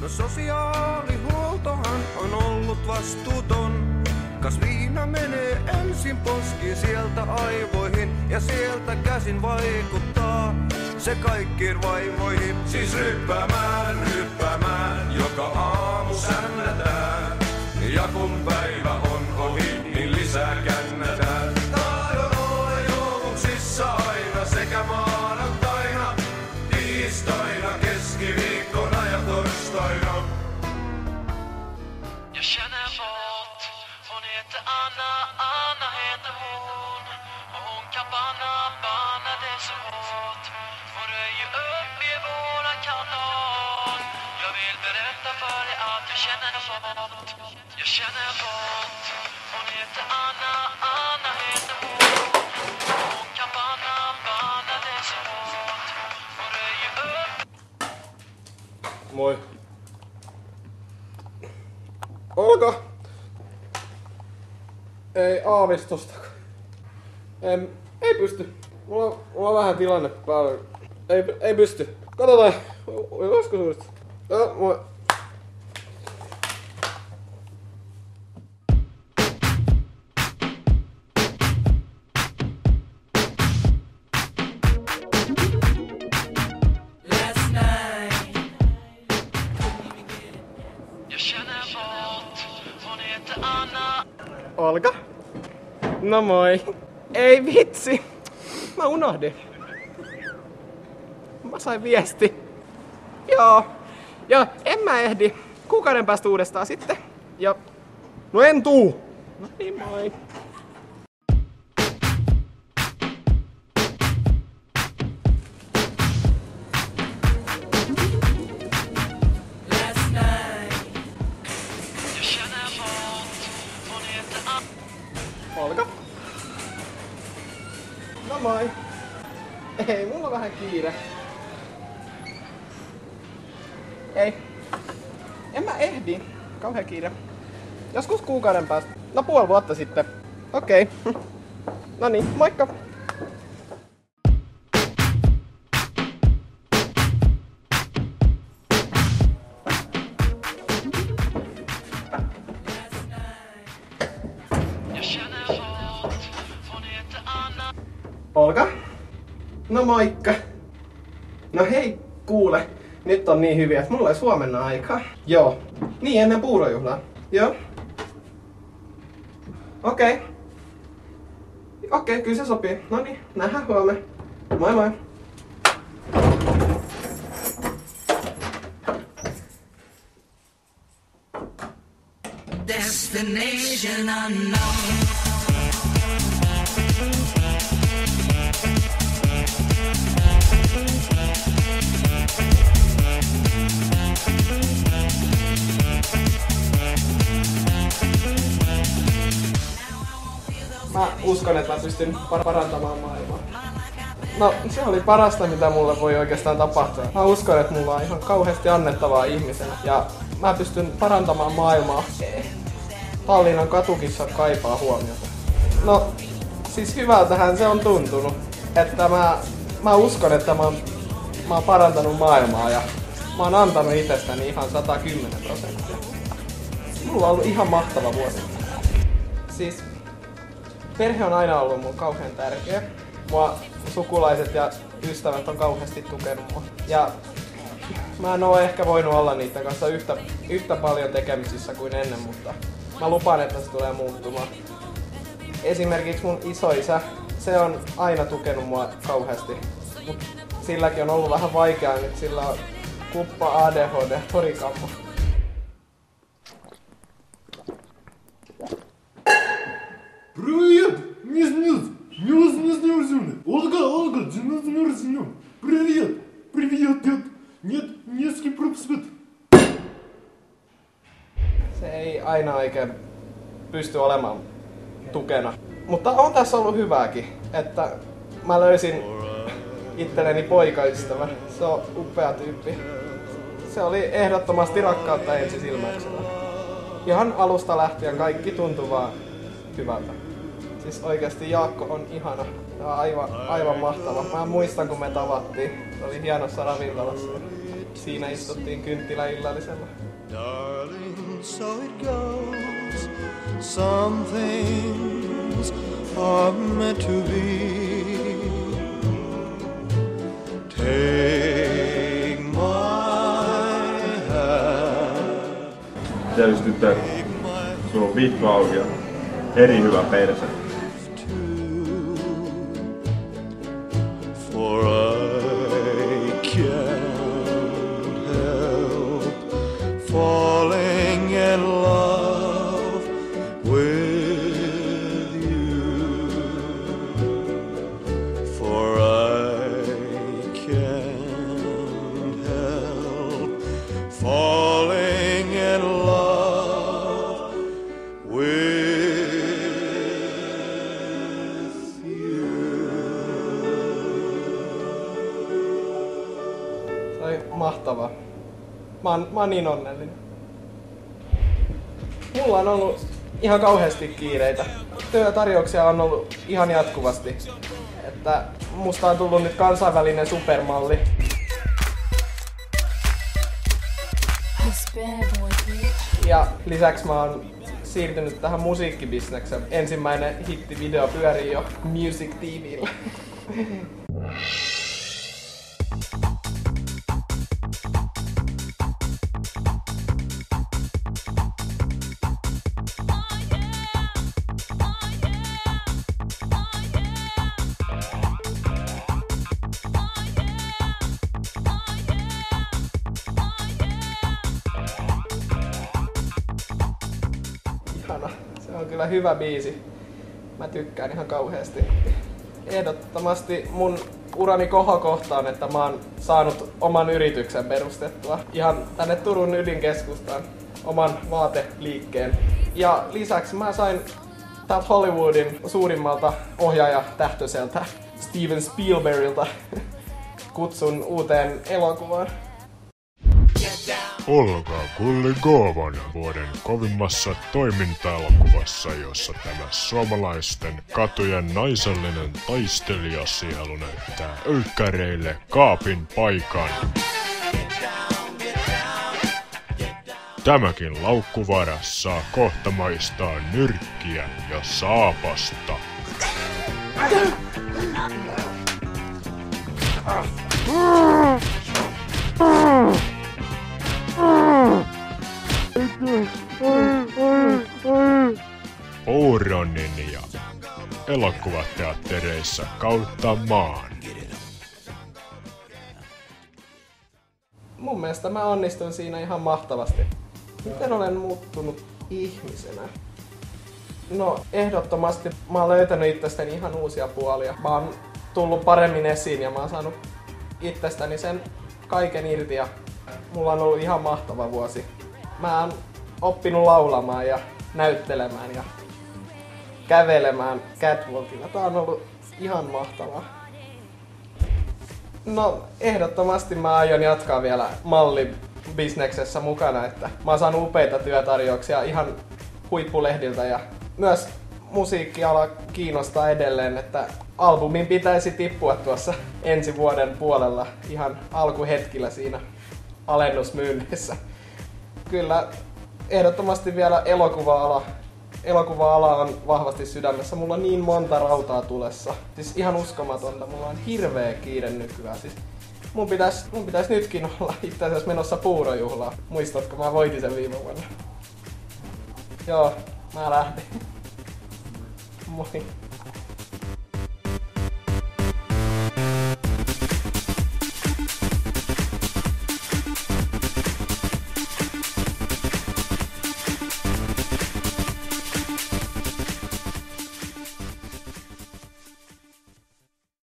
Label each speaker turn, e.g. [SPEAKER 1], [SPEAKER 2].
[SPEAKER 1] No sosiaalihuoltohan on ollut vastuuton. Kas viina menee ensin poskiin sieltä aivoihin ja sieltä käsin vaikuttaa se kaikkiin vaivoihin. Siis ryppäämään, joka aamu sännätään. Ja kun päivä on ohi, niin lisää kännätään. Tahdon olla juovuksissa aina sekä maanantaina, tiistaina, keskiviikkona ja torstaina.
[SPEAKER 2] Jag känner bort, hon heter Anna, Anna heter hon. Och hon kan banna det så hårt. Hon röjer upp i våran kanal. Jag vill berätta för dig att jag känner bort. Jag känner bort, hon heter Anna, Anna heter hon. Och hon kan banna det så hårt. Hon röjer upp.
[SPEAKER 3] Moi. Olka! Ei aavistusta. Ei pysty. Mulla on vähän tilanne päällä. Ei pysty. Katsotaan. Olisiko suusta? Moi.
[SPEAKER 2] Jag känner bort, hon heter Anna.
[SPEAKER 3] Olka? No moi. Ei vitsi. Mä unohdin. Mä sain viesti. Joo, en mä ehdi. Kuukauden päästä uudestaan sitten. Ja... No en tuu. No niin, moi.
[SPEAKER 2] Jag känner bort, hon heter Anna.
[SPEAKER 3] Olka? No moi. Ei, mulla on vähän kiire. Ei. En mä ehdi. Kauhea kiire. Joskus kuukauden päästä. No puoli vuotta sitten. Okei. No niin, moikka.
[SPEAKER 2] Jag känner bort, hon heter Anna.
[SPEAKER 3] Olka? No moikka. No hei, kuule. Nyt on niin hyviä, että mulla olisi huomenna aikaa. Joo. Niin, ennen puurojuhlaa. Joo. Okei. Okei, kyllä se sopii. No niin, nähdään huomenna. Moi moi.
[SPEAKER 2] Destination unknown.
[SPEAKER 3] Mä uskon, että mä pystyn parantamaan maailmaa. No, se oli parasta, mitä mulle voi oikeastaan tapahtua. Mä uskon, että mulla on ihan kauheasti annettavaa ihmisenä. Ja mä pystyn parantamaan maailmaa. Tallinnan katukissa kaipaa huomiota. No, siis hyvältähän se on tuntunut. Että mä uskon, että mä oon parantanut maailmaa ja mä oon antanut itsestäni ihan 110%. Mulla on ollut ihan mahtava vuosi. Siis perhe on aina ollut mun kauhean tärkeä. Mua sukulaiset ja ystävät on kauheasti tukenut mua. Ja mä en oo ehkä voinut olla niiden kanssa yhtä paljon tekemisissä kuin ennen, mutta mä lupaan, että se tulee muuttumaan. Esimerkiksi mun isoisä, se on aina tukenut mua kauheasti. Mut silläkin on ollut vähän vaikeaa nyt, sillä on kuppa ADHD torikammo.
[SPEAKER 4] Привет! Не замерзли. Olga, ты не замерзли. Привет, дед. Нет, не с кем пропсвет.
[SPEAKER 3] Se ei aina oikein pysty olemaan tukena. Mutta on tässä ollut hyvääkin, että mä löysin itselleni poikaystävän. Se on upea tyyppi. Se oli ehdottomasti rakkautta ensisilmäyksellä. Ihan alusta lähtien kaikki tuntuu vaan hyvältä. Siis oikeasti Jaakko on ihana ja aivan mahtava. Mä muistan kun me tavattiin. Se oli hienossa ravintolassa. Siinä istuttiin kynttiläillallisella.
[SPEAKER 1] Darling, so it goes. Some things are meant to be. Take my hand.
[SPEAKER 5] Tietysti tyttö, sulla on vittu auki ja eri hyvä perse.
[SPEAKER 1] For I can't help falling in love with you. For I can't help falling in love with you.
[SPEAKER 3] Se oli mahtavaa. Mä oon niin onnellinen. Mulla on ollut ihan kauheasti kiireitä. Työtarjouksia on ollut ihan jatkuvasti. Että musta on tullut nyt kansainvälinen supermalli. Ja lisäksi mä oon siirtynyt tähän musiikkibisnekseen. Ensimmäinen hittivideo pyörii jo Music TV:llä. Ihana. Se on kyllä hyvä biisi. Mä tykkään ihan kauheasti. Ehdottomasti mun urani kohokohta on, että mä oon saanut oman yrityksen perustettua ihan tänne Turun ydinkeskustaan. Oman vaateliikkeen. Ja lisäksi mä sain täältä Hollywoodin suurimmalta ohjaajatähtöiseltä Steven Spielbergilta kutsun uuteen elokuvaan.
[SPEAKER 6] Olga Kuligovan vuoden kovimmassa toiminta-elokuvassa, jossa tämä suomalaisten katujen naisellinen taistelijasielu näyttää ölkkäreille kaapin paikan. Tämäkin laukkuvaras saa kohta maistaa nyrkkiä ja saapasta. Ouronin ja elokuvateattereissa kautta maan.
[SPEAKER 3] Mun mielestä mä onnistun siinä ihan mahtavasti. Miten olen muuttunut ihmisenä? No ehdottomasti mä oon löytänyt itsestäni ihan uusia puolia. Mä oon tullut paremmin esiin ja mä oon saanut itsestäni sen kaiken irti ja mulla on ollut ihan mahtava vuosi. Mä oon oppinut laulamaan ja näyttelemään ja kävelemään catwalkilla. Tää on ollut ihan mahtavaa. No ehdottomasti mä aion jatkaa vielä mallibisneksessä mukana, että mä oon saanut upeita työtarjouksia ihan huippulehdiltä ja myös musiikkiala kiinnostaa edelleen, että albumin pitäisi tippua tuossa ensi vuoden puolella ihan alkuhetkillä siinä alennusmyynnissä. Kyllä ehdottomasti vielä elokuva-ala on vahvasti sydämessä. Mulla on niin monta rautaa tulessa. Siis ihan uskomatonta. Mulla on hirveä kiire nykyään. Siis mun pitäis nytkin olla itse asiassa menossa puurojuhlaan. Muistatko, mä voitin sen viime vuonna? Joo, mä lähdin. Moi.